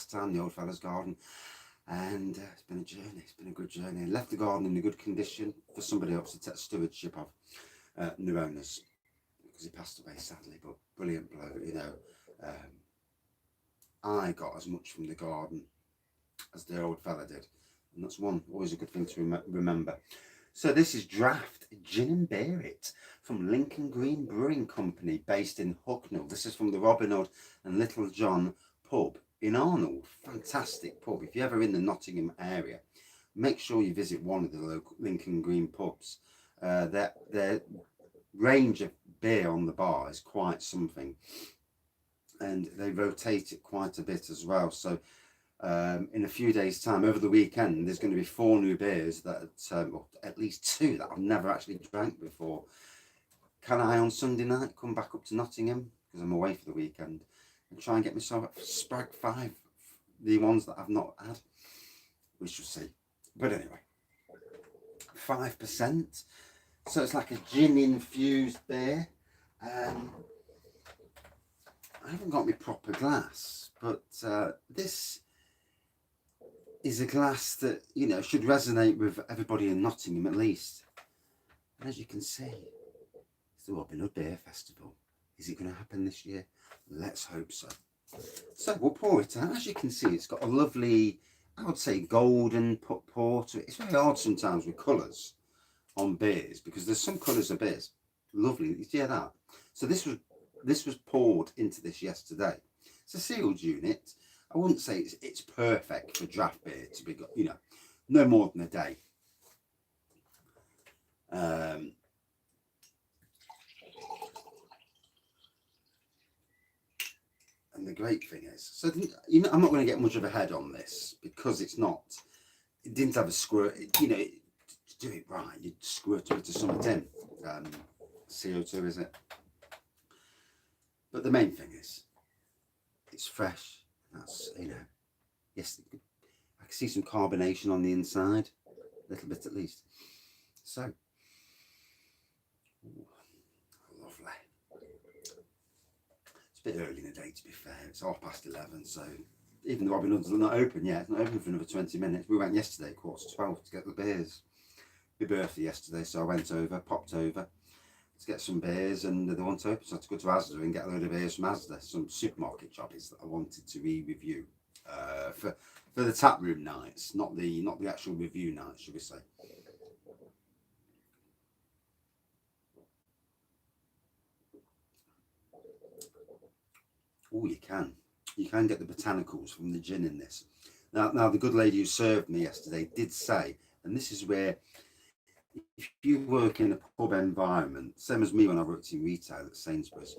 last time, the old fella's garden. And it's been a journey. It's been a good journey. I left the garden in a good condition for somebody else to take stewardship of, new owners, because he passed away sadly, but brilliant bloke, you know. I got as much from the garden as the old fella did, and that's always a good thing to remember. So this is Draught Gin and Beer It from Lincoln Green Brewing Company, based in Hucknall. This is from the Robin Hood and Little John pub in Arnold. Fantastic pub. If you're ever in the Nottingham area, make sure you visit one of the local Lincoln Green pubs. Their range of beer on the bar is quite something, and they rotate it quite a bit as well. So in a few days' time, over the weekend, there's going to be 4 new beers that, or at least 2 that I've never actually drank before. Can I, on Sunday night, come back up to Nottingham, because I'm away for the weekend, and try and get myself a Sprag 5, the ones that I've not had? We shall see. But anyway, 5%. So it's like a gin infused beer. I haven't got my proper glass, but this is a glass that, you know, should resonate with everybody in Nottingham at least. And as you can see, it's the Robin Hood Beer Festival. Is it going to happen this year? Let's hope so. So we'll pour it out. As you can see, it's got a lovely, I would say, golden pour to it. It's very hard sometimes with colours on beers, because there's some colours of beers. Lovely. Did you hear that? So this was poured into this yesterday. It's a sealed unit. I wouldn't say it's perfect for draft beer to be, you know, no more than a day. And the great thing is, so you know, I'm not going to get much of a head on this, because it didn't have a squirt. You know, to do it right, you'd squirt it to some tin. CO2, is it? But the main thing is, it's fresh. That's, you know, yes, I can see some carbonation on the inside, a little bit at least. So, ooh, lovely. It's a bit early in the day, to be fair. It's 11:30, so even the Robin Hood's not open yet. It's not open for another 20 minutes. We went yesterday, 11:45, to get the beers. My birthday yesterday, so I popped over to get some beers, and they weren't open, so I had to go to Asda and get a load of beers from Asda, some supermarket jobbies that I wanted to review for the tap room nights, not the actual review nights, should we say. Oh, you can get the botanicals from the gin in this. Now the good lady who served me yesterday did say, and this is where, if you work in a pub environment, same as me when I worked in retail at Sainsbury's,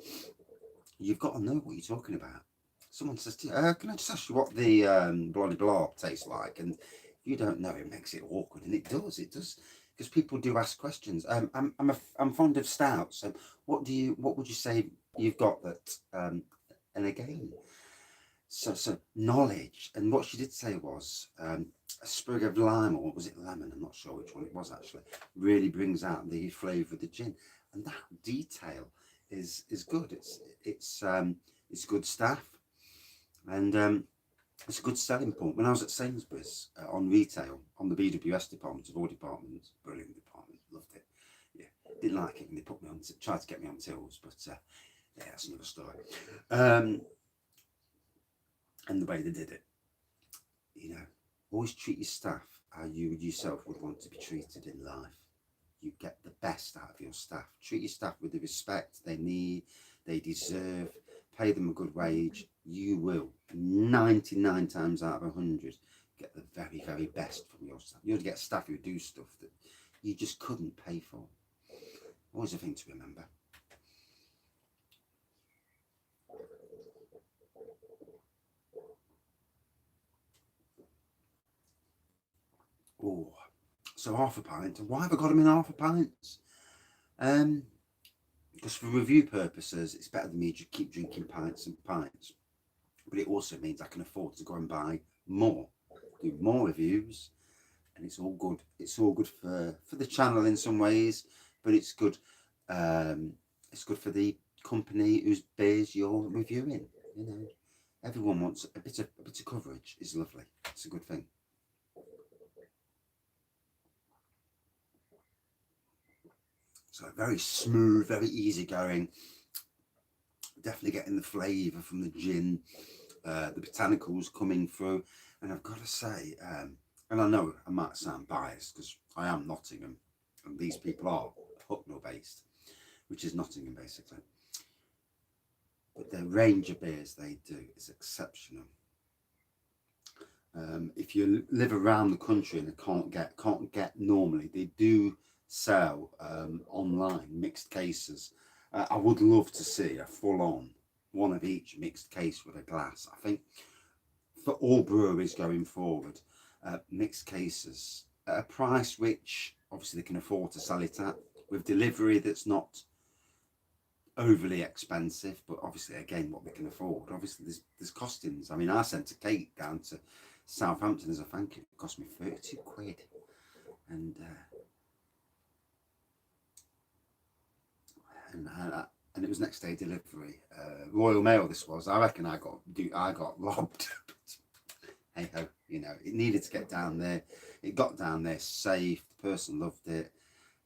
you've got to know what you're talking about. Someone says to you, can I just ask you what the blah blah tastes like? And if you don't know, it makes it awkward, and it does, because people do ask questions. I'm fond of stouts. What would you say you've got that? And again, so knowledge. And what she did say was, a sprig of lime, or was it lemon? I'm not sure which one it was actually. Really brings out the flavour of the gin, and that detail is good. It's good staff, and it's a good selling point. When I was at Sainsbury's on retail, on the BWS department of all departments, brilliant department, loved it. Yeah, didn't like it when they put me on, tried to get me on tills, but yeah, that's another story. And the way they did it, you know, always treat your staff how you yourself would want to be treated in life. You get the best out of your staff. Treat your staff with the respect they need, they deserve. Pay them a good wage. You will, 99 times out of 100, get the very, very best from your staff. You'll get staff who do stuff that you just couldn't pay for. Always a thing to remember. Oh, so half a pint. Why have I got them in half a pints? Because for review purposes, it's better than me to keep drinking pints and pints. But it also means I can afford to go and buy more, do more reviews, and it's all good. It's all good for the channel in some ways, but it's good. It's good for the company whose beers you're reviewing. You know, everyone wants a bit of coverage. Is lovely. It's a good thing. So very smooth, very easy going. Definitely getting the flavour from the gin, the botanicals coming through. And I've got to say, and I know I might sound biased because I am Nottingham, and these people are Hucknall based, which is Nottingham basically. But the range of beers they do is exceptional. If you live around the country and can't get normally, they do sell online mixed cases. I would love to see a full-on one of each mixed case with a glass. I think for all breweries going forward, mixed cases at a price which obviously they can afford to sell it at, with delivery that's not overly expensive, but obviously again what they can afford. Obviously there's costings. I mean, I sent a cake down to Southampton as a thank you. It cost me 32 quid, and it was next day delivery. Royal Mail this was. I reckon I got robbed. Hey ho, you know, it needed to get down there. It got down there safe. The person loved it,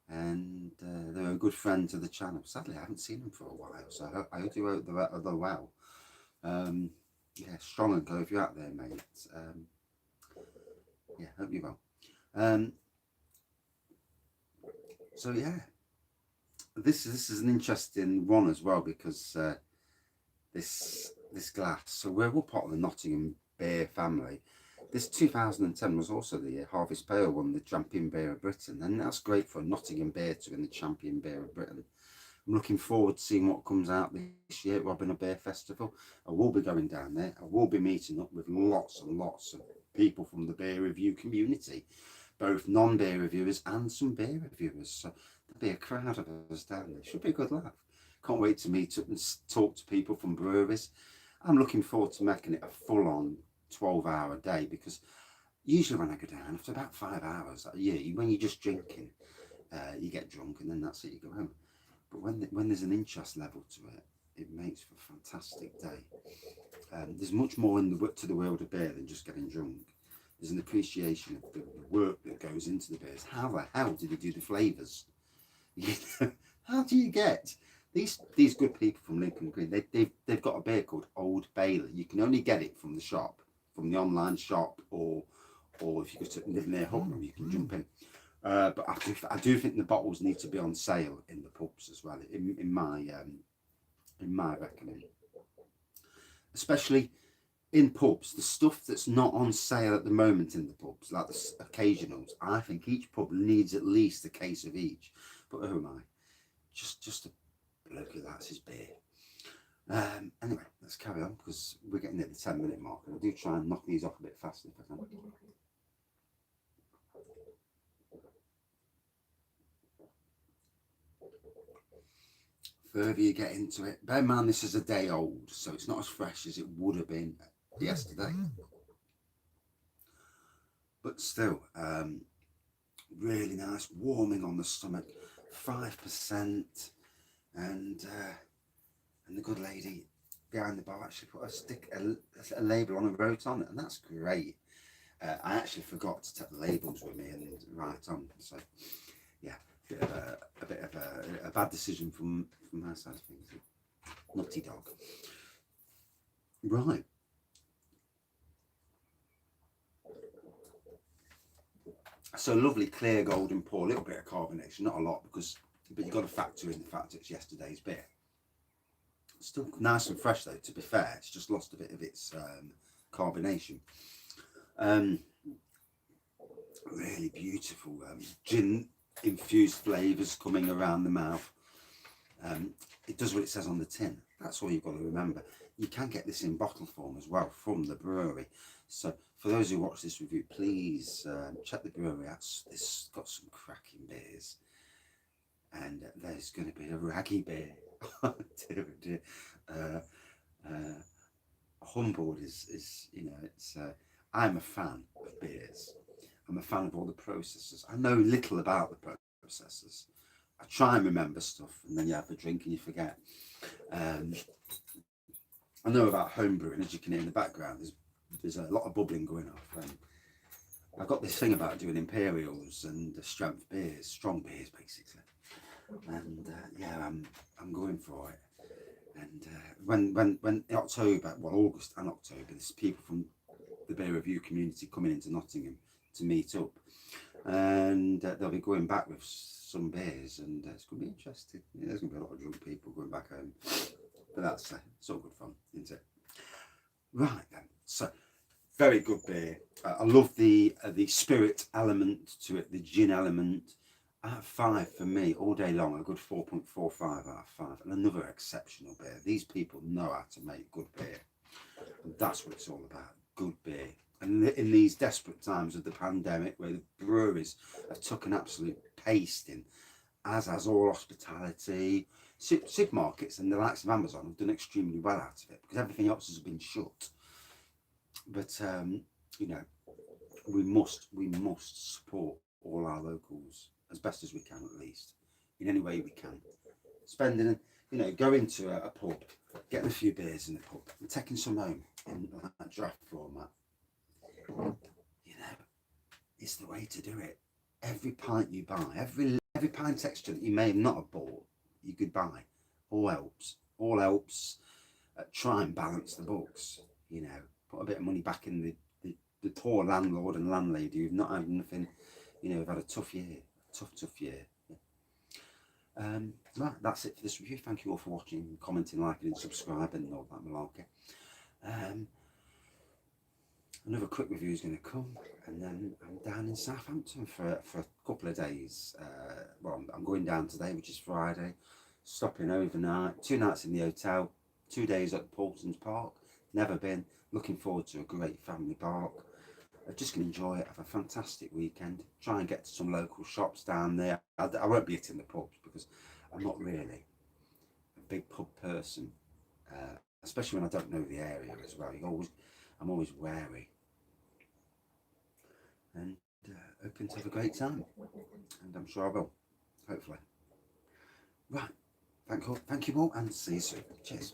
and they were a good friend to the channel. Sadly, I haven't seen them for a while, so I do hope they're well. Yeah, strong and go if you're out there, mate. Yeah, hope you well. So yeah, this is an interesting one as well, because this glass. So we're all part of the Nottingham beer family. This 2010 was also the Harvest Pale won the Champion Beer of Britain, and that's great for a Nottingham beer to win the Champion Beer of Britain. I'm looking forward to seeing what comes out this year at Robin Beer Festival. I will be going down there. I will be meeting up with lots and lots of people from the beer review community, both non-beer reviewers and some beer reviewers. So there'll be a crowd of us down there. Should be a good laugh. Can't wait to meet up and talk to people from breweries. I'm looking forward to making it a full-on 12-hour day, because usually when I go down, after about 5 hours, when you're just drinking, you get drunk and then that's it, you go home. But when there's an interest level to it, it makes for a fantastic day. There's much more to the world of beer than just getting drunk. There's an appreciation of the work that goes into the beers. How the hell do they do the flavours? How do you get these good people from Lincoln Green? They've got a beer called Old Bailey. You can only get it from the shop, from the online shop, or if you go to live near Hucknall, you can jump in. But I do think the bottles need to be on sale in the pubs as well, in my reckoning. Especially in pubs, the stuff that's not on sale at the moment in the pubs, like the occasionals, I think each pub needs at least a case of each. But who am I? Just a bloke who likes his beer. Anyway, let's carry on, because we're getting at the 10-minute mark, and I do try and knock these off a bit faster if I can. Further you get into it, bear in mind this is a day old, so it's not as fresh as it would have been yesterday. But still, really nice, warming on the stomach, 5%, and the good lady behind the bar actually put a label on and wrote on it, and that's great. I actually forgot to take the labels with me and write on, so yeah, a bit of a bad decision from my side of things. Nutty dog. Right. So lovely clear golden pour, a little bit of carbonation, not a lot, but you've got to factor in the fact it's yesterday's beer. Still nice and fresh though, to be fair. It's just lost a bit of its carbonation. Really beautiful gin infused flavours coming around the mouth. It does what it says on the tin. That's all you've got to remember. You can get this in bottle form as well from the brewery. So for those who watch this review, please check the brewery out. This got some cracking beers, and there's going to be a Wraggy beer. Dear, dear. Humboldt is it's. I'm a fan of beers. I'm a fan of all the processes. I know little about the processes. I try and remember stuff, and then you have a drink and you forget. I know about home brewing, as you can hear in the background. There's a lot of bubbling going off. I've got this thing about doing imperials and strength beers, strong beers basically. And yeah, I'm going for it. And when in October, well, August and October, there's people from the beer review community coming into Nottingham to meet up, and they'll be going back with some beers, and it's going to be interesting. Yeah, there's going to be a lot of drunk people going back home, but that's it's all good fun, isn't it? Right then, so very good beer. I love the spirit element to it, the gin element. At 5 for me, all day long, a good 4.45 out of 5, and another exceptional beer. These people know how to make good beer, and that's what it's all about, good beer. And in these desperate times of the pandemic, where the breweries have took an absolute pasting, as has all hospitality, supermarkets and the likes of Amazon have done extremely well out of it, because everything else has been shut. But you know, we must support all our locals as best as we can, at least in any way we can. Spending, you know, going to a pub, getting a few beers in the pub, and taking some home in that draft format. You know, it's the way to do it. Every pint you buy, every pint extra that you may not have bought, you could buy. All helps. All helps. Try and balance the books. You know, put a bit of money back in the poor landlord and landlady who've not had nothing. You know, have had a tough year. Tough year. Yeah. Right, that's it for this review. Thank you all for watching, commenting, liking and subscribing and all that malarkey. Another quick review is going to come, and then I'm down in Southampton for a couple of days. Well, I'm going down today, which is Friday, stopping overnight, 2 nights in the hotel, 2 days at Paulson's Park. Never been. Looking forward to a great family park. I'm just going to enjoy it, have a fantastic weekend, try and get to some local shops down there. I won't be hitting the pubs because I'm not really a big pub person, especially when I don't know the area as well. I'm always wary. And hoping to have a great time, and I'm sure I will, hopefully. Right, thank you all, and see you soon. Cheers.